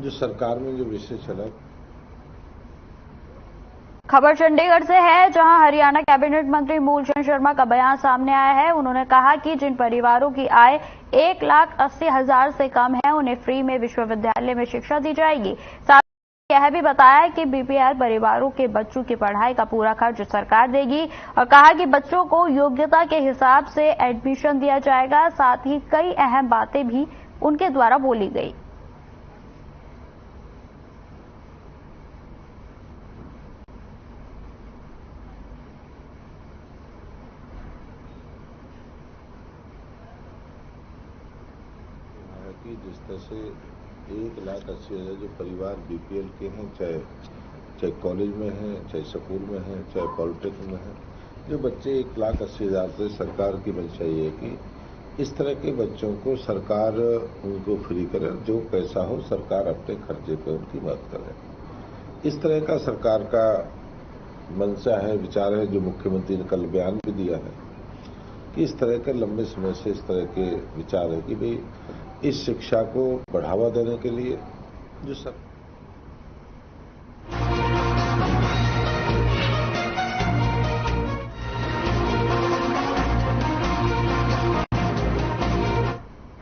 जो सरकार में जो विषय चला। खबर चंडीगढ़ से है, जहां हरियाणा कैबिनेट मंत्री मूलचंद शर्मा का बयान सामने आया है। उन्होंने कहा कि जिन परिवारों की आय 1,80,000 से कम है, उन्हें फ्री में विश्वविद्यालय में शिक्षा दी जाएगी। साथ ही यह भी बताया कि बीपीएल परिवारों के बच्चों की पढ़ाई का पूरा खर्च सरकार देगी और कहा कि बच्चों को योग्यता के हिसाब से एडमिशन दिया जाएगा। साथ ही कई अहम बातें भी उनके द्वारा बोली गई। कि जिस तरह से 1,80,000 जो परिवार बीपीएल के हैं, चाहे कॉलेज में हैं, चाहे स्कूल में हैं, चाहे पॉलिटेक्निक में हैं, जो बच्चे 1,80,000 से सरकार की मंशा ये है कि इस तरह के बच्चों को सरकार उनको फ्री करे, जो पैसा हो सरकार अपने खर्चे पर उनकी मदद करे। इस तरह का सरकार का मंशा है, विचार है, जो मुख्यमंत्री ने कल बयान भी दिया है कि इस तरह के लंबे समय से इस तरह के विचार है कि भाई इस शिक्षा को बढ़ावा देने के लिए जो सब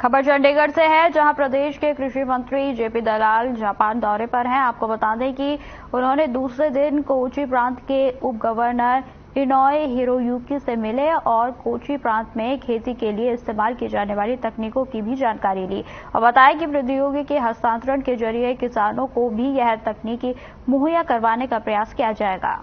खबर चंडीगढ़ से है, जहां प्रदेश के कृषि मंत्री जेपी दलाल जापान दौरे पर हैं। आपको बता दें कि उन्होंने दूसरे दिन कोची प्रांत के उप गवर्नर इनोए हिरोयुकी से मिले और कोची प्रांत में खेती के लिए इस्तेमाल की जाने वाली तकनीकों की भी जानकारी ली और बताया कि प्रौद्योगिकी हस्तांतरण के जरिए किसानों को भी यह तकनीकी मुहैया करवाने का प्रयास किया जाएगा।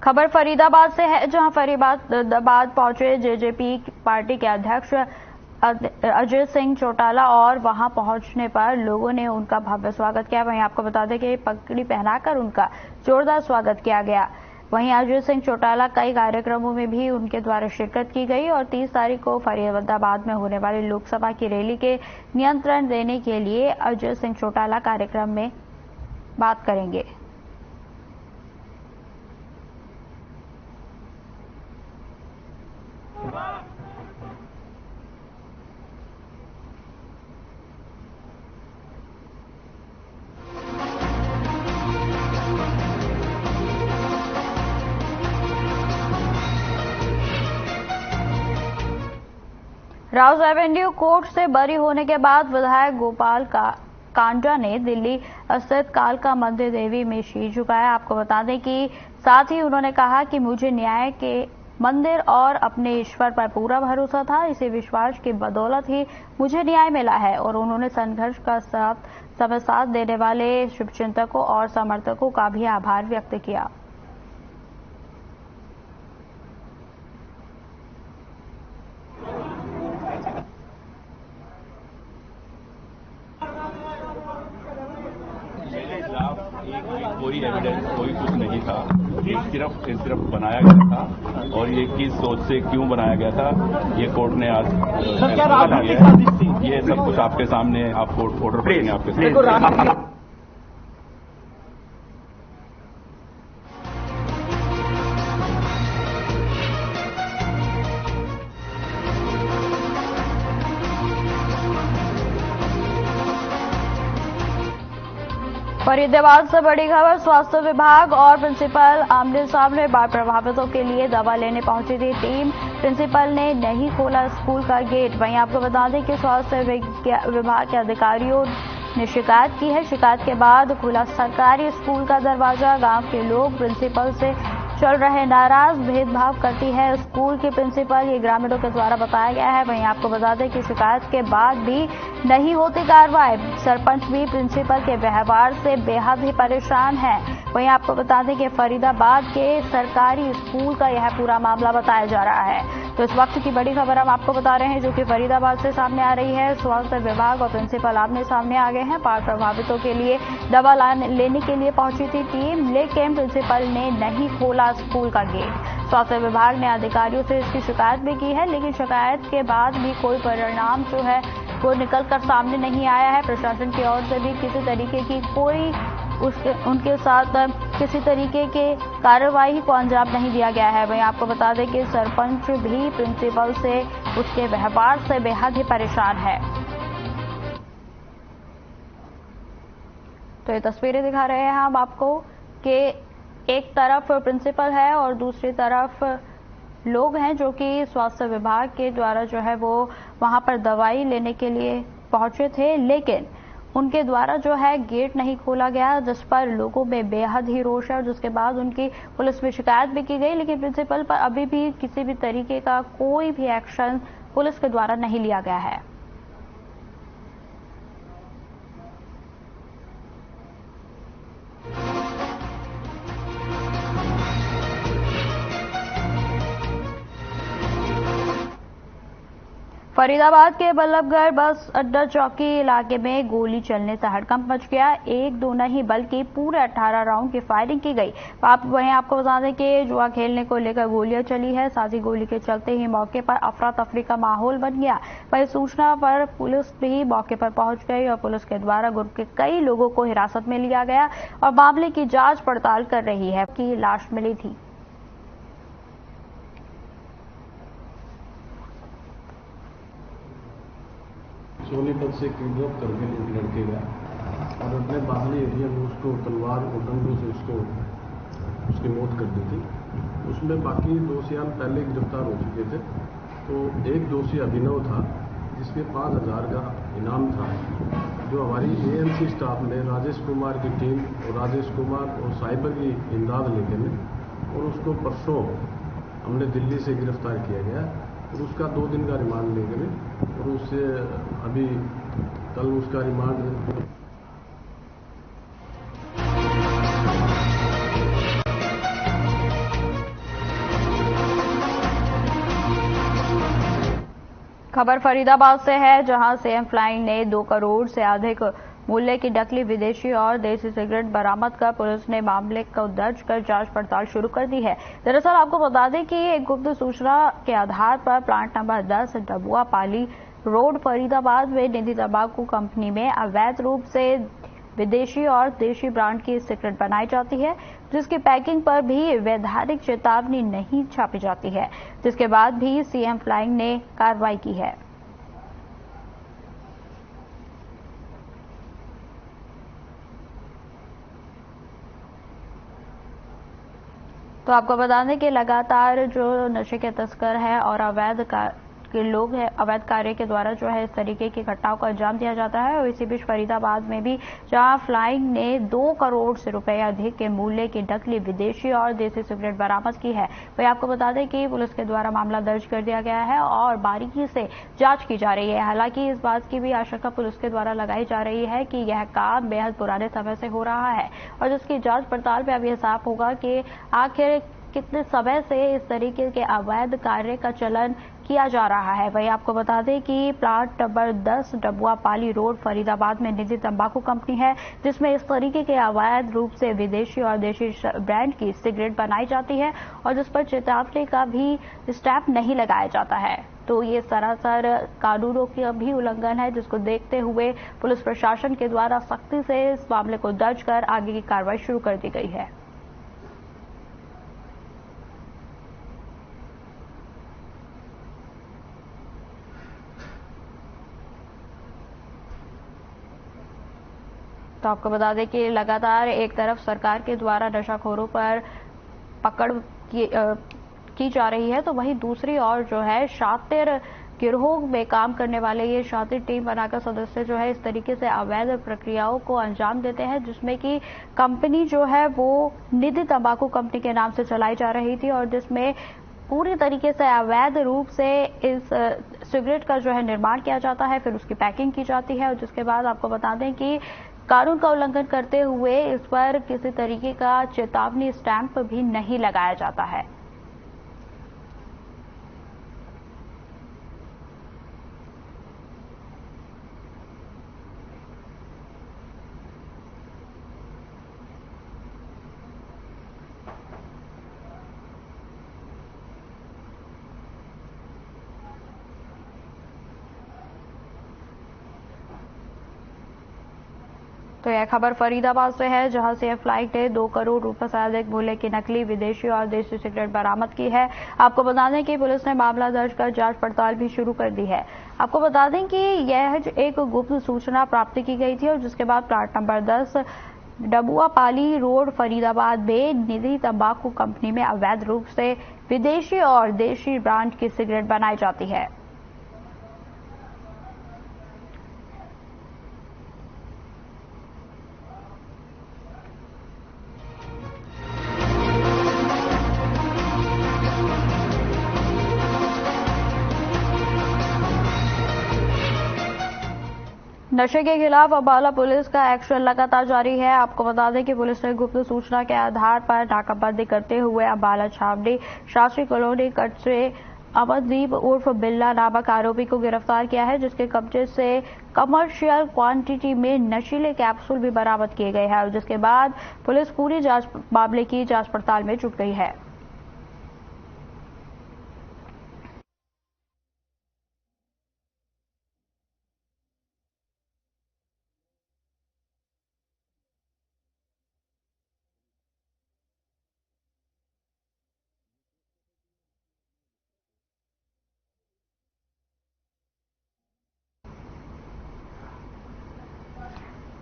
खबर फरीदाबाद से है, जहां फरीदाबाद पहुंचे जेजेपी पार्टी के अध्यक्ष अजय सिंह चौटाला और वहां पहुंचने पर लोगों ने उनका भव्य स्वागत किया। वहीं आपको बता दें कि पगड़ी पहनाकर उनका जोरदार स्वागत किया गया। वहीं अजय सिंह चौटाला कई कार्यक्रमों में भी उनके द्वारा शिरकत की गई और 30 तारीख को फरीदाबाद में होने वाली लोकसभा की रैली के नियंत्रण देने के लिए अजय सिंह चौटाला कार्यक्रम में बात करेंगे। राउज एवेन्यू कोर्ट से बरी होने के बाद विधायक गोपाल कांडा ने दिल्ली स्थित कालका मंदिर देवी में शीश झुकाया। आपको बता दें कि साथ ही उन्होंने कहा कि मुझे न्याय के मंदिर और अपने ईश्वर पर पूरा भरोसा था। इसी विश्वास की बदौलत ही मुझे न्याय मिला है और उन्होंने संघर्ष का साथ देने वाले शुभचिंतकों और समर्थकों का भी आभार व्यक्त किया। कोई एविडेंस, कोई कुछ नहीं था। ये सिर्फ बनाया गया था और ये किस सोच से क्यों बनाया गया था, ये कोर्ट ने आज ये सब कुछ आपके सामने, आप कोर्ट ऑर्डर पढ़ेंगे आपके सामने। फरीदाबाद से बड़ी खबर, स्वास्थ्य विभाग और प्रिंसिपल आमने सामने। बाढ़ प्रभावितों के लिए दवा लेने पहुंची थी टीम। प्रिंसिपल ने नहीं खोला स्कूल का गेट। वहीं आपको बता दें कि स्वास्थ्य विभाग के अधिकारियों ने शिकायत की है। शिकायत के बाद खुला सरकारी स्कूल का दरवाजा। गांव के लोग प्रिंसिपल से चल रहे नाराज, भेदभाव करती है स्कूल की प्रिंसिपल, ये ग्रामीणों के द्वारा बताया गया है। वहीं आपको बता दें कि शिकायत के बाद भी नहीं होती कार्रवाई। सरपंच भी प्रिंसिपल के व्यवहार से बेहद ही परेशान है। वहीं आपको बता दें कि फरीदाबाद के सरकारी स्कूल का यह पूरा मामला बताया जा रहा है। तो इस वक्त की बड़ी खबर हम आपको बता रहे हैं जो कि फरीदाबाद से सामने आ रही है। स्वास्थ्य विभाग और प्रिंसिपल आमने सामने आ गए हैं। बाढ़ प्रभावितों के लिए दवा लेने के लिए पहुंची थी टीम, लेकिन प्रिंसिपल ने नहीं खोला स्कूल का गेट। स्वास्थ्य विभाग ने अधिकारियों से इसकी शिकायत भी की है, लेकिन शिकायत के बाद भी कोई परिणाम जो है वो निकलकर सामने नहीं आया है। प्रशासन की ओर से भी किसी तरीके की कोई उनके साथ किसी तरीके के कार्रवाई को अंजाम नहीं दिया गया है। वहीं आपको बता दें कि सरपंच भी प्रिंसिपल से उसके व्यवहार से बेहद ही परेशान है। तो ये तस्वीरें दिखा रहे हैं हम आपको कि एक तरफ प्रिंसिपल है और दूसरी तरफ लोग हैं जो कि स्वास्थ्य विभाग के द्वारा जो है वो वहां पर दवाई लेने के लिए पहुंचे थे, लेकिन उनके द्वारा जो है गेट नहीं खोला गया, जिस पर लोगों में बेहद ही रोष है और जिसके बाद उनकी पुलिस में शिकायत भी की गई, लेकिन प्रिंसिपल पर अभी भी किसी भी तरीके का कोई भी एक्शन पुलिस के द्वारा नहीं लिया गया है। फरीदाबाद के बल्लभगढ़ बस अड्डा चौकी इलाके में गोली चलने से हड़कंप मच गया। एक दो नहीं बल्कि पूरे 18 राउंड की फायरिंग की गई। वहीं आपको बता दें कि जुआ खेलने को लेकर गोलियां चली है। साथ ही गोली के चलते ही मौके पर अफरा तफरी का माहौल बन गया। वहीं सूचना पर पुलिस भी मौके पर पहुंच गई और पुलिस के द्वारा ग्रुप के कई लोगों को हिरासत में लिया गया और मामले की जांच पड़ताल कर रही है कि लाश मिली थी। सोनीपत से किडनैप करके लड़के गया और अपने बाहरी एरिया में उसको तलवार और डंडों से उसकी मौत कर दी थी। उसमें बाकी दोषियां पहले गिरफ्तार हो चुके थे। तो एक दोषी अभिनव था जिसके 5000 का इनाम था, जो हमारी एएमसी स्टाफ ने राजेश कुमार की टीम और राजेश कुमार और साइबर की इमदाद लेके में और उसको परसों हमने दिल्ली से गिरफ्तार किया गया और उसका 2 दिन का रिमांड ले गए और उससे अभी कल उसका रिमांड खबर फरीदाबाद से है, जहां सीएम फ्लाइंग ने 2 करोड़ से अधिक मूल्य की नकली विदेशी और देसी सिगरेट बरामद कर पुलिस ने मामले को दर्ज कर जांच पड़ताल शुरू कर दी है। दरअसल आपको बता दें कि एक गुप्त सूचना के आधार पर प्लांट नंबर 10 डबुआ पाली रोड फरीदाबाद में निधि तंबाकू कंपनी में अवैध रूप से विदेशी और देशी ब्रांड की सिगरेट बनाई जाती है, जिसकी पैकिंग पर भी वैधानिक चेतावनी नहीं छापी जाती है, जिसके बाद भी सीएम फ्लाइंग ने कार्रवाई की है। तो आपको बता दें कि लगातार जो नशे के तस्कर हैं और अवैध के लोग हैं, अवैध कार्य के द्वारा जो है इस तरीके की घटनाओं को अंजाम दिया जाता है। और इसी बीच फरीदाबाद में भी जहां फ्लाइंग ने 2 करोड़ से रुपए अधिक के मूल्य की नकली विदेशी और देसी सिगरेट बरामद की है। वही आपको बता दें कि पुलिस के द्वारा मामला दर्ज कर दिया गया है और बारीकी से जांच की जा रही है। हालांकि इस बात की भी आशंका पुलिस के द्वारा लगाई जा रही है कि यह काम बेहद पुराने समय से हो रहा है और जिसकी जांच पड़ताल में अब यह साफ होगा कि आखिर कितने समय से इस तरीके के अवैध कार्य का चलन किया जा रहा है। वहीं आपको बता दें कि प्लांट नंबर 10 डबुआ पाली रोड फरीदाबाद में निधि तंबाकू कंपनी है, जिसमें इस तरीके के अवैध रूप से विदेशी और देशी ब्रांड की सिगरेट बनाई जाती है और जिस पर चेतावनी का भी स्टैंप नहीं लगाया जाता है। तो ये सरासर कानूनों का भी उल्लंघन है, जिसको देखते हुए पुलिस प्रशासन के द्वारा सख्ती से इस मामले को दर्ज कर आगे की कार्रवाई शुरू कर दी गई है। तो आपको बता दें कि लगातार एक तरफ सरकार के द्वारा नशाखोरों पर पकड़ की जा रही है, तो वहीं दूसरी ओर जो है शातिर गिरोह में काम करने वाले ये शातिर टीम बनाकर सदस्य जो है इस तरीके से अवैध प्रक्रियाओं को अंजाम देते हैं, जिसमें कि कंपनी जो है वो निधि तंबाकू कंपनी के नाम से चलाई जा रही थी और जिसमें पूरी तरीके से अवैध रूप से इस सिगरेट का जो है निर्माण किया जाता है, फिर उसकी पैकिंग की जाती है और जिसके बाद आपको बता दें कि कानून का उल्लंघन करते हुए इस पर किसी तरीके का चेतावनी स्टैंप भी नहीं लगाया जाता है। तो यह खबर फरीदाबाद से है, जहां से फ्लाइट ने 2 करोड़ रुपए से अधिक मूल्य की नकली, विदेशी और देशी सिगरेट बरामद की है। आपको बता दें कि पुलिस ने मामला दर्ज कर जांच पड़ताल भी शुरू कर दी है। आपको बता दें कि यह एक गुप्त सूचना प्राप्त की गई थी और जिसके बाद प्लाट नंबर 10 डबुआपाली रोड फरीदाबाद में निधि तंबाकू कंपनी में अवैध रूप से विदेशी और देशी ब्रांड की सिगरेट बनाई जाती है। नशे के खिलाफ अम्बाला पुलिस का एक्शन लगातार जारी है। आपको बता दें कि पुलिस ने गुप्त सूचना के आधार पर नाकाबंदी करते हुए अम्बाला छावनी शास्त्री कॉलोनी कट से अमनदीप उर्फ बिल्ला नामक आरोपी को गिरफ्तार किया है, जिसके कब्जे से कमर्शियल क्वांटिटी में नशीले कैप्सूल भी बरामद किए गए हैं, जिसके बाद पुलिस पूरी मामले की जांच पड़ताल में जुट गई है।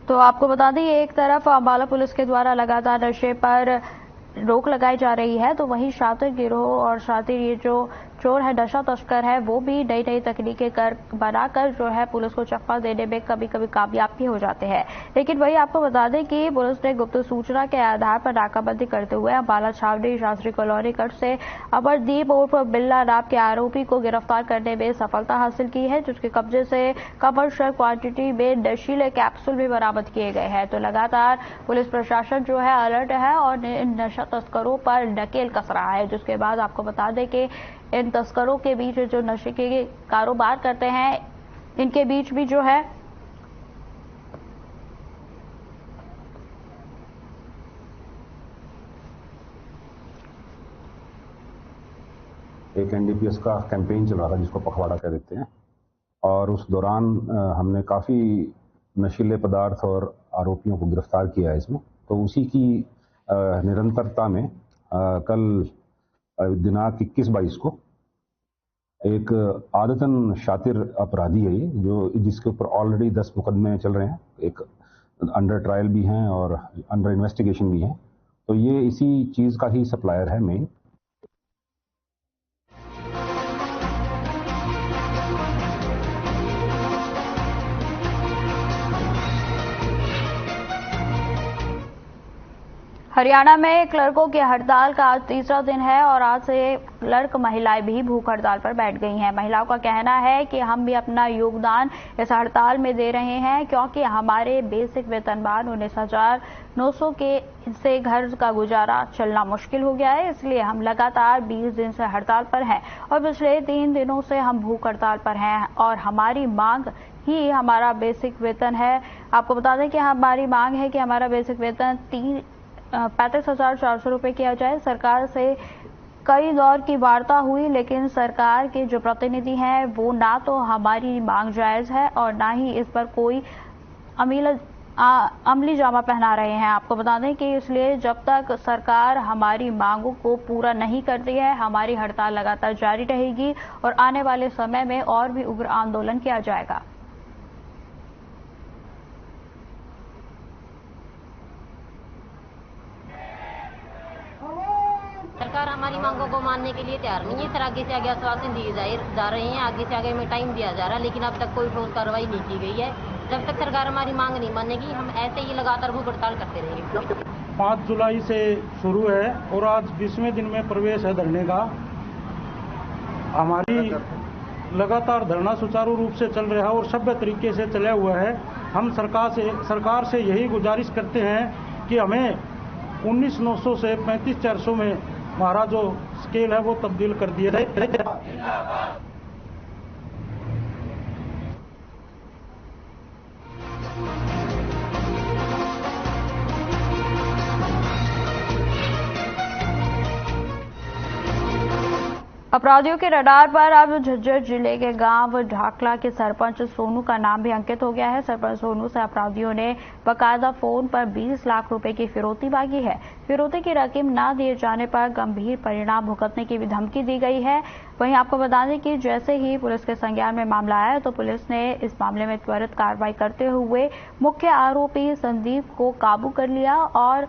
तो आपको बता दें, एक तरफ अम्बाला पुलिस के द्वारा लगातार नशे पर रोक लगाई जा रही है, तो वहीं शातिर गिरोह और शातिर ये जो चोर है, नशा तस्कर है, वो भी नई नई तकनीकें बनाकर जो है पुलिस को चकमा देने में कभी कभी कामयाब भी हो जाते हैं। लेकिन वही आपको बता दें कि पुलिस ने गुप्त सूचना के आधार पर नाकाबंदी करते हुए अम्बाला छावनी शास्त्री कॉलोनी कट से अमरदीप उर्फ बिल्ला नाम के आरोपी को गिरफ्तार करने में सफलता हासिल की है, जिसके कब्जे से कमर्शियल क्वांटिटी में नशीले कैप्सूल भी बरामद किए गए हैं। तो लगातार पुलिस प्रशासन जो है अलर्ट है और नशा तस्करों पर नकेल कस रहा है। जिसके बाद आपको बता दें कि इन तस्करों के बीच जो नशे के कारोबार करते हैं, इनके बीच भी जो है एक एनडीपीएस का कैंपेन चल रहा था जिसको पखवाड़ा कह देते हैं, और उस दौरान हमने काफ़ी नशीले पदार्थ और आरोपियों को गिरफ्तार किया है इसमें। तो उसी की निरंतरता में कल दिनांक 21-22 को एक आदतन शातिर अपराधी है ये, जो जिसके ऊपर ऑलरेडी 10 मुकदमे चल रहे हैं, एक अंडर ट्रायल भी हैं और अंडर इन्वेस्टिगेशन भी हैं। तो ये इसी चीज़ का ही सप्लायर है मेन। हरियाणा में क्लर्कों की हड़ताल का आज तीसरा दिन है और आज से क्लर्क महिलाएं भी भूख हड़ताल पर बैठ गई हैं। महिलाओं का कहना है कि हम भी अपना योगदान इस हड़ताल में दे रहे हैं, क्योंकि हमारे बेसिक वेतनमान 19,900 के से घर का गुजारा चलना मुश्किल हो गया है। इसलिए हम लगातार 20 दिन से हड़ताल पर हैं और पिछले 3 दिनों से हम भूख हड़ताल पर हैं और हमारी मांग ही हमारा बेसिक वेतन है। आपको बता दें कि हमारी मांग है कि हमारा बेसिक वेतन 35,400 रुपये किया जाए। सरकार से कई दौर की वार्ता हुई, लेकिन सरकार के जो प्रतिनिधि हैं वो ना तो हमारी मांग जायज है और ना ही इस पर कोई अमली जामा पहना रहे हैं। आपको बता दें कि इसलिए जब तक सरकार हमारी मांगों को पूरा नहीं करती है, हमारी हड़ताल लगातार जारी रहेगी और आने वाले समय में और भी उग्र आंदोलन किया जाएगा। सरकार हमारी मांगों को मानने के लिए तैयार नहीं है। सर आगे से आगे आश्वासन दिए जा रहे हैं, आगे से आगे में टाइम दिया जा रहा है, लेकिन अब तक कोई ठोस कार्रवाई नहीं की गई है। जब तक सरकार हमारी मांग नहीं मानेगी, हम ऐसे ही लगातार भूख हड़ताल करते रहेंगे। 5 जुलाई से शुरू है और आज 20वें दिन में प्रवेश है धरने का। हमारी लगातार धरना सुचारू रूप से चल रहा है और सभ्य तरीके से चला हुआ है। हम सरकार से यही गुजारिश करते हैं कि हमें 19,900 से 35,400 में हमारा जो स्केल है वो तब्दील कर दिया जाए। अपराधियों के रडार पर अब झज्जर जिले के गांव ढाकला के सरपंच सोनू का नाम भी अंकित हो गया है। सरपंच सोनू से अपराधियों ने बकायदा फोन पर 20 लाख रुपए की फिरौती मांगी है। फिरौती की रकम न दिए जाने पर गंभीर परिणाम भुगतने की भी धमकी दी गई है। वहीं आपको बता दें कि जैसे ही पुलिस के संज्ञान में मामला आया तो पुलिस ने इस मामले में त्वरित कार्रवाई करते हुए मुख्य आरोपी संदीप को काबू कर लिया और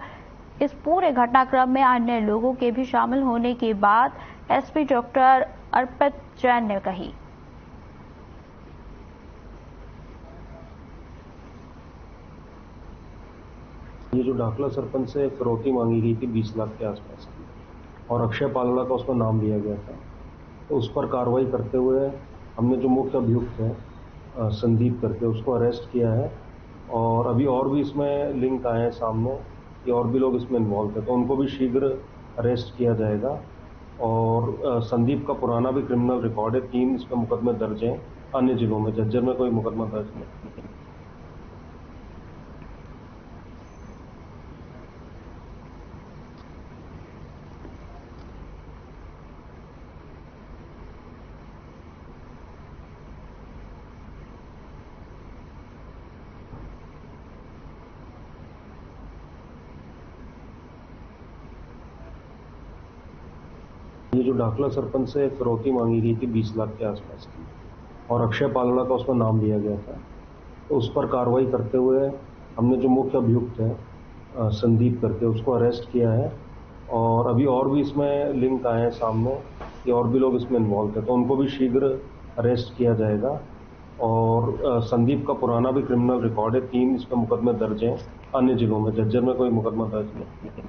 इस पूरे घटनाक्रम में अन्य लोगों के भी शामिल होने की बात एसपी डॉक्टर अर्पित जैन ने कही। ये जो ढाकला सरपंच से फिरौती मांगी गई थी 20 लाख के आसपास की और अक्षय पालड़ा का उसमें नाम लिया गया था, तो उस पर कार्रवाई करते हुए हमने जो मुख्य अभियुक्त है संदीप करके उसको अरेस्ट किया है और अभी और भी इसमें लिंक आए हैं सामने कि और भी लोग इसमें इन्वॉल्व थे, तो उनको भी शीघ्र अरेस्ट किया जाएगा। और संदीप का पुराना भी क्रिमिनल रिकॉर्ड है, 3 इस पर मुकदमे दर्ज हैं अन्य जिलों में, झज्जर में कोई मुकदमा दर्ज नहीं। ये जो ढाकला सरपंच से फिरौती मांगी गई थी 20 लाख के आसपास की और अक्षय पालड़ा का उसमें नाम लिया गया था, तो उस पर कार्रवाई करते हुए हमने जो मुख्य अभियुक्त है संदीप करके उसको अरेस्ट किया है और अभी और भी इसमें लिंक आए हैं सामने कि और भी लोग इसमें इन्वॉल्व थे, तो उनको भी शीघ्र अरेस्ट किया जाएगा। और संदीप का पुराना भी क्रिमिनल रिकॉर्ड है, 3 इस पर मुकदमे दर्ज हैं अन्य जिलों में, झज्जर में कोई मुकदमा दर्ज नहीं।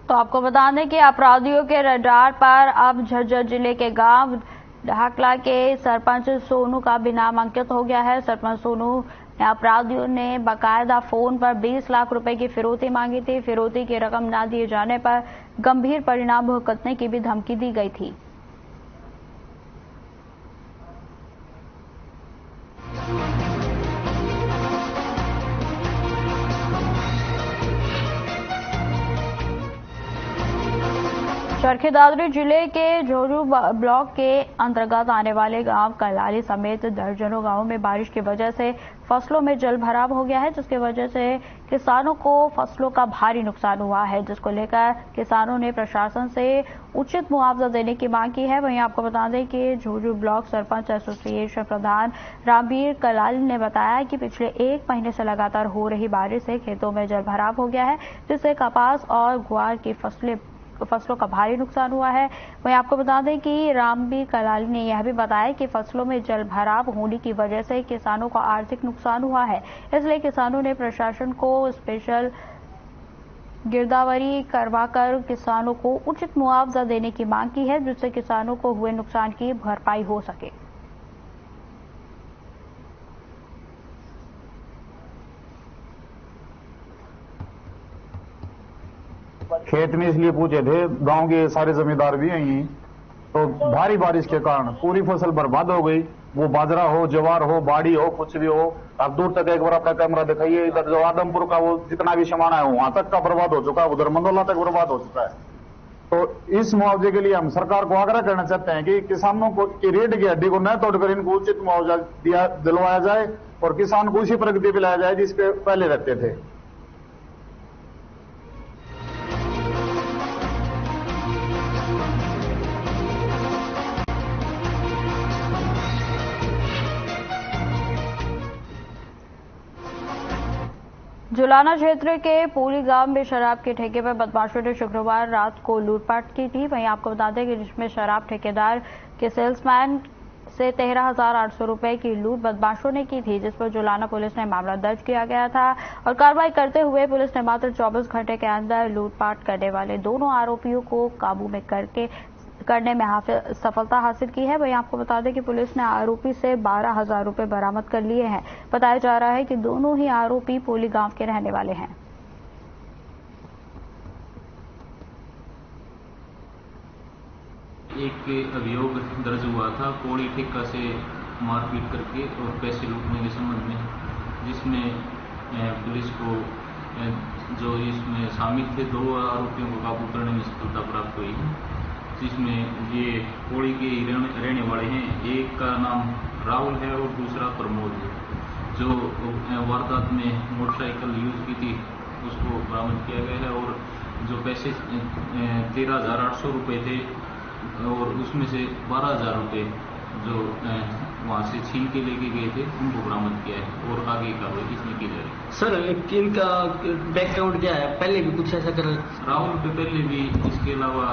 तो आपको बता दें कि अपराधियों के रडार पर अब झज्जर जिले के गांव ढाकला के सरपंच सोनू का भी नाम अंकित हो गया है। सरपंच सोनू अपराधियों ने बकायदा फोन पर 20 लाख रुपए की फिरौती मांगी थी। फिरौती की रकम न दिए जाने पर गंभीर परिणाम भुगतने की भी धमकी दी गई थी। चरखी दादरी जिले के झोरू ब्लॉक के अंतर्गत आने वाले गांव कलाली समेत दर्जनों गांवों में बारिश की वजह से फसलों में जल भराव हो गया है, जिसकी वजह से किसानों को फसलों का भारी नुकसान हुआ है, जिसको लेकर किसानों ने प्रशासन से उचित मुआवजा देने की मांग की है। वहीं आपको बता दें कि झोरू ब्लॉक सरपंच एसोसिएशन प्रधान रामवीर कलाली ने बताया कि पिछले 1 महीने से लगातार हो रही बारिश से खेतों में जल भराव हो गया है, जिससे कपास और ग्वार की फसलों का भारी नुकसान हुआ है। वहीं आपको बता दें कि रामवीर कलाली ने यह भी बताया कि फसलों में जल भराव होने की वजह से किसानों को आर्थिक नुकसान हुआ है, इसलिए किसानों ने प्रशासन को स्पेशल गिरदावरी करवाकर किसानों को उचित मुआवजा देने की मांग की है, जिससे किसानों को हुए नुकसान की भरपाई हो सके। खेत में इसलिए पूछे थे, गांव के सारे जमींदार भी यही, तो भारी बारिश के कारण पूरी फसल बर्बाद हो गई। वो बाजरा हो, ज्वार हो, बाड़ी हो, कुछ भी हो। अब दूर तक एक बार अपना कैमरा दिखाइए, इधर जो आदमपुर का वो जितना भी सामान है वहां तक का बर्बाद हो चुका है, उधर मंडोला तक बर्बाद हो चुका है। तो इस मुआवजे के लिए हम सरकार को आग्रह करना चाहते हैं कि किसानों को की रीढ़ की हड्डी को न तोड़कर इनको उचित मुआवजा दिलवाया जाए और किसान को उसी प्रगति पे लाया जाए जिसपे पहले रहते थे। जुलाना क्षेत्र के पोली गांव में शराब के ठेके पर बदमाशों ने शुक्रवार रात को लूटपाट की थी। वहीं आपको बता दें कि जिसमें शराब ठेकेदार के सेल्समैन से 13,800 रुपए की लूट बदमाशों ने की थी, जिस पर जुलाना पुलिस ने मामला दर्ज किया गया था और कार्रवाई करते हुए पुलिस ने मात्र 24 घंटे के अंदर लूटपाट करने वाले दोनों आरोपियों को काबू में करने में सफलता हासिल की है। वहीं आपको बता दें कि पुलिस ने आरोपी से 12,000 रुपए बरामद कर लिए हैं। बताया जा रहा है कि दोनों ही आरोपी पोली गांव के रहने वाले हैं। एक अभियोग दर्ज हुआ था पोली ठेका से मारपीट करके और पैसे लूटने के संबंध में, जिसमें पुलिस को जो इसमें शामिल थे 2 आरोपियों को काबू करने में सफलता प्राप्त हुई, जिसमें ये पोली के रहने वाले हैं। एक का नाम राहुल है और दूसरा प्रमोद है। जो वारदात में मोटरसाइकिल यूज की थी उसको बरामद किया गया है और जो पैसे 13,800 रुपये थे और उसमें से 12,000 रुपये जो वहाँ से छीन के लेके गए थे उनको बरामद किया है और आगे कार्रवाई इसमें की जा रही है। सर इनका बैकग्राउंड क्या है? पहले भी कुछ ऐसा कर राहुल पे पहले भी इसके अलावा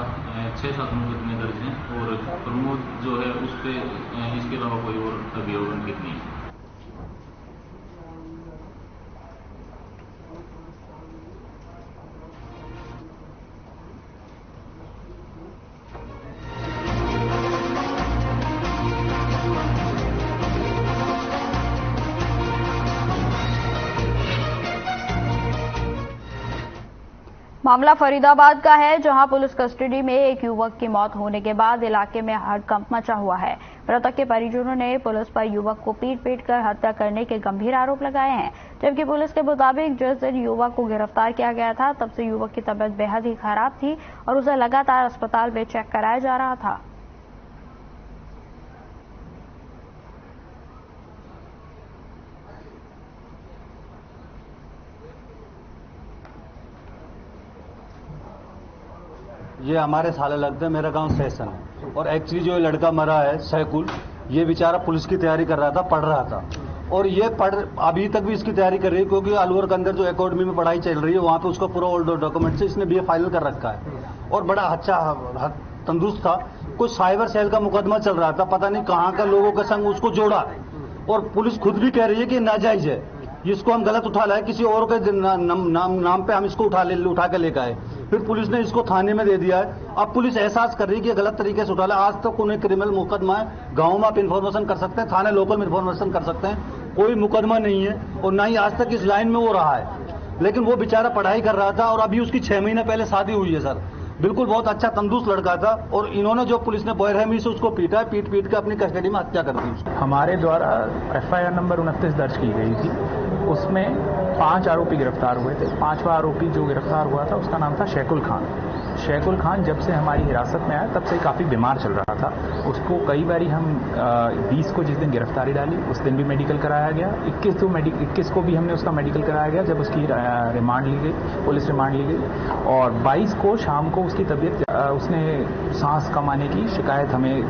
6-7 मुकदमे दर्ज हैं और प्रमोद जो है उस पर इसके अलावा कोई और अभियोग अंकित नहीं है। मामला फरीदाबाद का है, जहां पुलिस कस्टडी में एक युवक की मौत होने के बाद इलाके में हड़कंप मचा हुआ है। मृतक के परिजनों ने पुलिस पर युवक को पीट कर हत्या करने के गंभीर आरोप लगाए हैं, जबकि पुलिस के मुताबिक जिस दिन युवक को गिरफ्तार किया गया था तब से युवक की तबीयत बेहद ही खराब थी और उसे लगातार अस्पताल में चेक कराया जा रहा था। ये हमारे साले लगते हैं, मेरा गांव सेशन है और एक्चुअली जो लड़का मरा है सैकुल, ये बेचारा पुलिस की तैयारी कर रहा था, पढ़ रहा था और ये अभी तक भी इसकी तैयारी कर रही है, क्योंकि अलवर के अंदर जो एकेडमी में पढ़ाई चल रही है वहां पे उसका पूरा ओल्ड डॉक्यूमेंट से इसने BA फाइनल कर रखा है और बड़ा अच्छा तंदुरुस्त था। कुछ साइबर सेल का मुकदमा चल रहा था, पता नहीं कहाँ का लोगों के संग उसको जोड़ा और पुलिस खुद भी कह रही है कि नाजायज है, इसको हम गलत उठा लाए, किसी और के नाम पे हम इसको उठा के लेकर आए। फिर पुलिस ने इसको थाने में दे दिया है। अब पुलिस एहसास कर रही है कि गलत तरीके से उठा लिया। आज तक उन्हें क्रिमिनल मुकदमा है, गाँव में आप इन्फॉर्मेशन कर सकते हैं, थाने लोकल में इन्फॉर्मेशन कर सकते हैं, कोई मुकदमा नहीं है और ना ही आज तक इस लाइन में वो रहा है। लेकिन वो बेचारा पढ़ाई कर रहा था और अभी उसकी 6 महीने पहले शादी हुई है सर। बिल्कुल बहुत अच्छा तंदुरुस्त लड़का था और इन्होंने जो पुलिस ने बेरहमी से उसको पीटा है, पीट के अपनी कस्टडी में हत्या कर दी। हमारे द्वारा FIR नंबर 29 दर्ज की गई थी, उसमें 5 आरोपी गिरफ्तार हुए थे। 5वां आरोपी जो गिरफ्तार हुआ था उसका नाम था शैकुल खान। शैकुल खान जब से हमारी हिरासत में आया तब से काफ़ी बीमार चल रहा था। उसको कई बारी हम 20 को जिस दिन गिरफ्तारी डाली उस दिन भी मेडिकल कराया गया। 21 को भी हमने उसका मेडिकल कराया गया जब उसकी रिमांड ली गई, पुलिस रिमांड ली गई। और 22 को शाम को उसकी तबीयत, उसने सांस कम आने की शिकायत हमें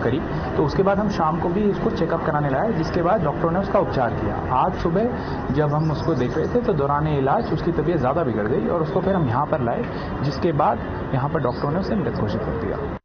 करी, तो उसके बाद हम शाम को भी उसको चेकअप कराने लाए, जिसके बाद डॉक्टरों ने उसका उपचार किया। आज सुबह जब हम उसको देख रहे थे तो दौरान इलाज उसकी तबीयत ज़्यादा बिगड़ गई और उसको फिर हम यहाँ पर लाए, जिसके बाद यहाँ पर डॉक्टरों ने उसे मृत घोषित कर दिया।